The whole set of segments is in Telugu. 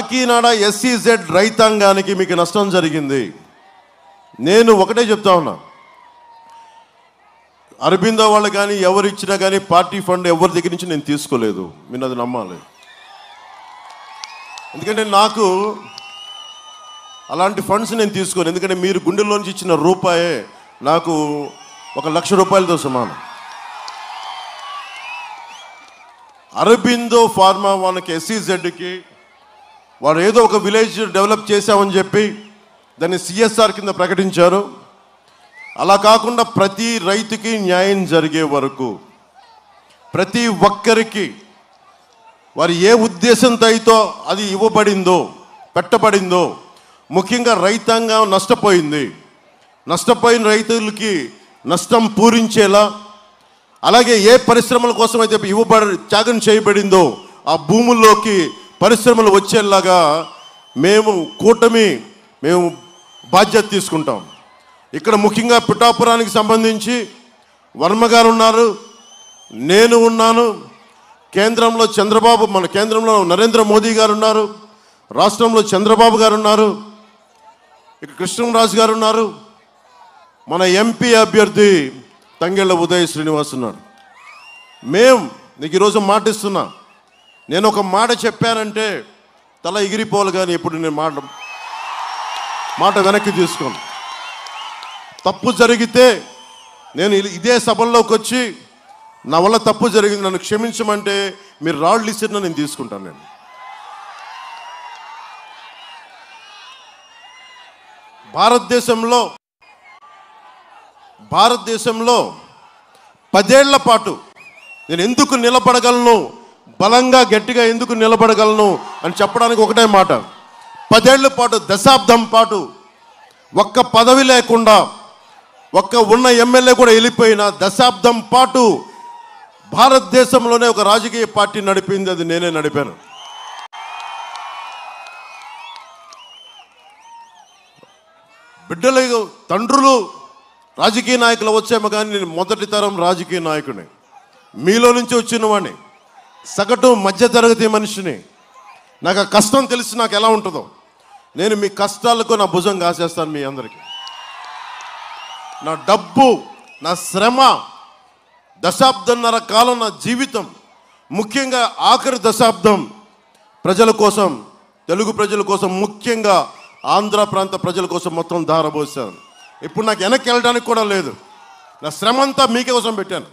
కాకినాడ SEZ రైతాంగానికి మీకు నష్టం జరిగింది. నేను ఒకటే చెప్తా ఉన్నా, అరబిందో వాళ్ళు కానీ ఎవరు ఇచ్చినా కానీ పార్టీ ఫండ్ ఎవరి దగ్గర నుంచి నేను తీసుకోలేదు. మీరు అది నమ్మాలి. ఎందుకంటే నాకు అలాంటి ఫండ్స్ నేను తీసుకోను. ఎందుకంటే మీరు గుండెల్లోంచి ఇచ్చిన రూపాయే నాకు 1,00,000 రూపాయలతో సమానం. అరబిందో ఫార్మా వాళ్ళకి SEZకి వాడు ఏదో ఒక విలేజ్ డెవలప్ చేశామని చెప్పి దాన్ని CSR కింద ప్రకటించారు. అలా కాకుండా ప్రతి రైతుకి న్యాయం జరిగే వరకు ప్రతి ఒక్కరికి వారు ఏ ఉద్దేశంతో అయితే అది ఇవ్వబడిందో పెట్టబడిందో, ముఖ్యంగా రైతాంగం నష్టపోయింది, నష్టపోయిన రైతులకి నష్టం పూరించేలా, అలాగే ఏ పరిశ్రమల కోసం అయితే త్యాగం చేయబడిందో ఆ భూముల్లోకి పరిశ్రమలు వచ్చేలాగా మేము బాధ్యత తీసుకుంటాం. ఇక్కడ ముఖ్యంగా పిఠాపురానికి సంబంధించి వర్మ గారు ఉన్నారు, నేను ఉన్నాను, కేంద్రంలో మన కేంద్రంలో నరేంద్ర మోదీ గారు ఉన్నారు, రాష్ట్రంలో చంద్రబాబు గారు ఉన్నారు, ఇక్కడ కృష్ణరాజు గారు ఉన్నారు, మన MP అభ్యర్థి తంగెళ్ళ ఉదయ్ శ్రీనివాస్ ఉన్నాడు. నీకు ఈరోజు మాట ఇస్తున్నా, నేను ఒక మాట చెప్పానంటే తల ఎగిరిపోవాలి, కానీ ఇప్పుడు నేను మాట వెనక్కి తీసుకోను. తప్పు జరిగితే నేను ఇదే సభల్లోకి వచ్చి నా వల్ల తప్పు జరిగింది, నన్ను క్షమించమంటే మీరు రాళ్ళు ఇచ్చినా నేను తీసుకుంటాను. నేను భారతదేశంలో 10 ఏళ్ల పాటు నేను ఎందుకు నిలబడగలను, బలంగా గట్టిగా ఎందుకు నిలబడగలను అని చెప్పడానికి ఒకటే మాట. 10 ఏళ్ల పాటు, దశాబ్దం పాటు ఒక్క పదవి లేకుండా, ఒక్క ఉన్న ఎమ్మెల్యే కూడా వెళ్ళిపోయిన దశాబ్దం పాటు భారతదేశంలోనే ఒక రాజకీయ పార్టీ నడిపింది, అది నేనే నడిపాను. బిడ్డలు తండ్రులు రాజకీయ నాయకులు వచ్చేమో కానీ నేను మొదటి తరం రాజకీయ నాయకుని, మీలో నుంచి వచ్చిన వాడిని, సగటు మధ్యతరగతి మనిషిని. నాకు ఆ కష్టం తెలిసి నాకు ఎలా ఉంటుందో, నేను మీ కష్టాలకు నా భుజం కాసేస్తాను. మీ అందరికీ నా డబ్బు, నా శ్రమ, దశాబ్దంన్నర కాలం నా జీవితం, ముఖ్యంగా ఆఖరి దశాబ్దం ప్రజల కోసం, తెలుగు ప్రజల కోసం, ముఖ్యంగా ఆంధ్ర ప్రాంత ప్రజల కోసం మొత్తం ధారపోసాను. ఇప్పుడు నాకు వెనక్కి వెళ్ళడానికి కూడా లేదు. నా శ్రమ అంతా మీకే కోసం పెట్టాను.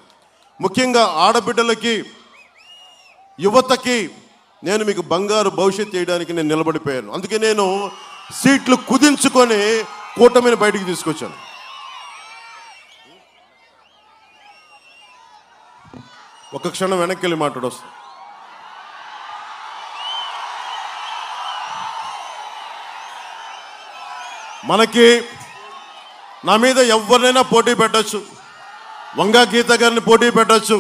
ముఖ్యంగా ఆడబిడ్డలకి, యువతకి నేను మీకు బంగారు భవిష్యత్తు చేయడానికి నేను నిలబడిపోయాను. అందుకే నేను సీట్లు కుదించుకొని కూటమిని బయటికి తీసుకొచ్చాను. ఒక క్షణం వెనక్కి వెళ్ళి మాట్లాడొస్తాను. మనకి నా మీద ఎవరినైనా పోటీ పెట్టచ్చు, వంగా గీత గారిని పోటీ పెట్టచ్చు.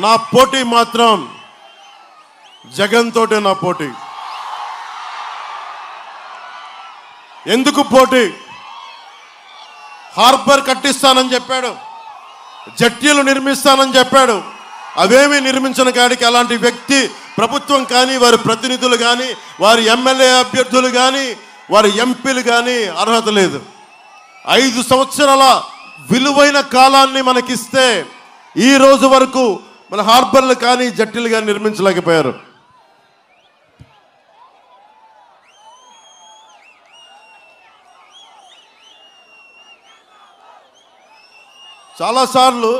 నా పోటీ మాత్రం జగన్ తోటే నా పోటీ. ఎందుకు పోటీ? హార్బర్ కట్టిస్తానని చెప్పాడు, జట్టీలు నిర్మిస్తానని చెప్పాడు. అవేమీ నిర్మించిన కాడికి అలాంటి వ్యక్తి ప్రభుత్వం కానీ, వారి ప్రతినిధులు కానీ, వారి ఎమ్మెల్యే అభ్యర్థులు కానీ, వారి ఎంపీలు కానీ అర్హత లేదు. 5 సంవత్సరాల విలువైన కాలాన్ని మనకిస్తే ఈ రోజు వరకు మన హార్బర్లు కానీ, జట్టీలు కానీ నిర్మించలేకపోయారు. చాలాసార్లు